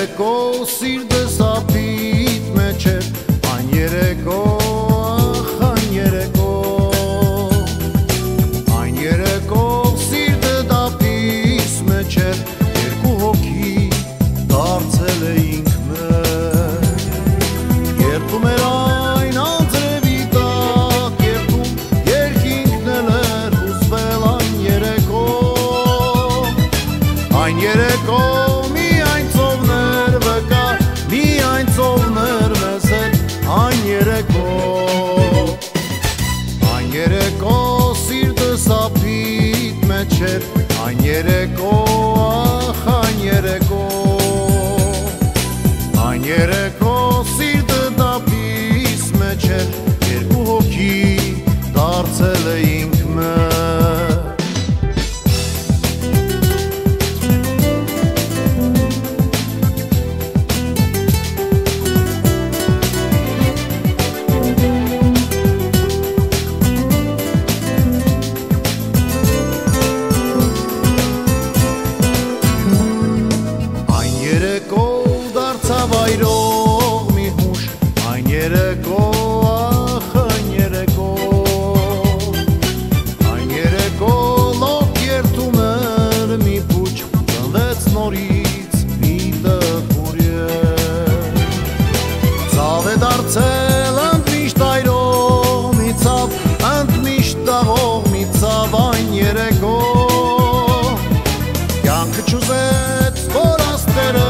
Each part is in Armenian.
երեկո սիրտս ապիտ մեջ էր, այն երեկո, ախ այն երեկո, այն երեկո սիրտը դապիս մեջ էր, երկու հոգի դարձել էինք մեր, երդում էր այն անձրևի տակ, երդում երկինքն էլ էր հուզվել այն երեկո, այն երեկո միայն ծովներ վկա, միայն ծովներ մեզ հետ, այն երեկո սիրտս ապիտ մեջ էր, այն երեկո, ախ այն երեկո, այն երեկո սիրտը դապիս մեջ էր, երկու հոգի դարձել էինք մեր. Վայրող մի հուշ, այն երեկո, ախ այն երեկո, այն երեկո լոկ երդում էր մի պուչ, ծնվեց նորից մի տխուր երկ, ծավ է դարձել ընդմիշտ այրող մի ծավ, ընդմիշտ տաղող մի ծավ այն երեկո, կյանքը չուզեց, որ աստղերը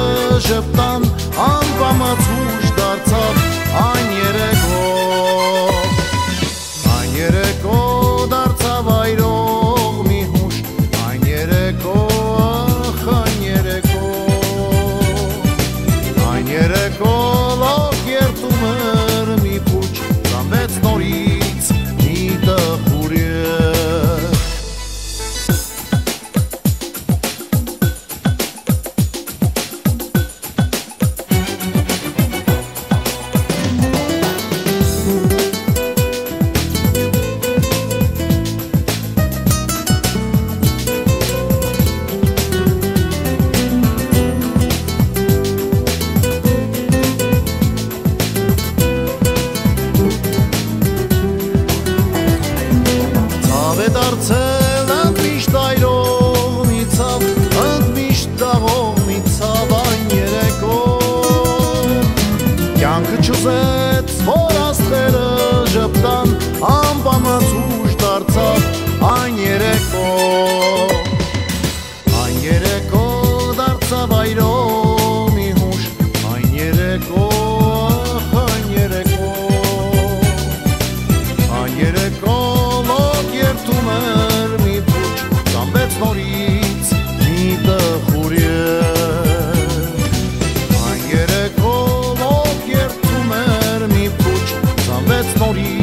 ժպտան, անվամած հուշ դարձավ այն երեկո դարձավ այրող մի հուշ, այն երեկո, ախ այն երեկո լոկ երդում էր մի պուչ, ծնվեց նորից մի տխուր երկ. Դարձել ընդմիշտ այրող մի ծավ, ընդմիշտ տաղող մի ծավ այն երեկո, կյանքը չուզեց, որ աստղերը ժպտան, անվամած հուշ դարձավ այն երեկո դարձավ այրող մի հուշ, այն երեկո, ախ այն երեկո երդում էր մի պուչ, ծնվեց նորից մի տխուր երկ, այն երեկո լոկ երդում էր մի պուչ, ծնվեց նորից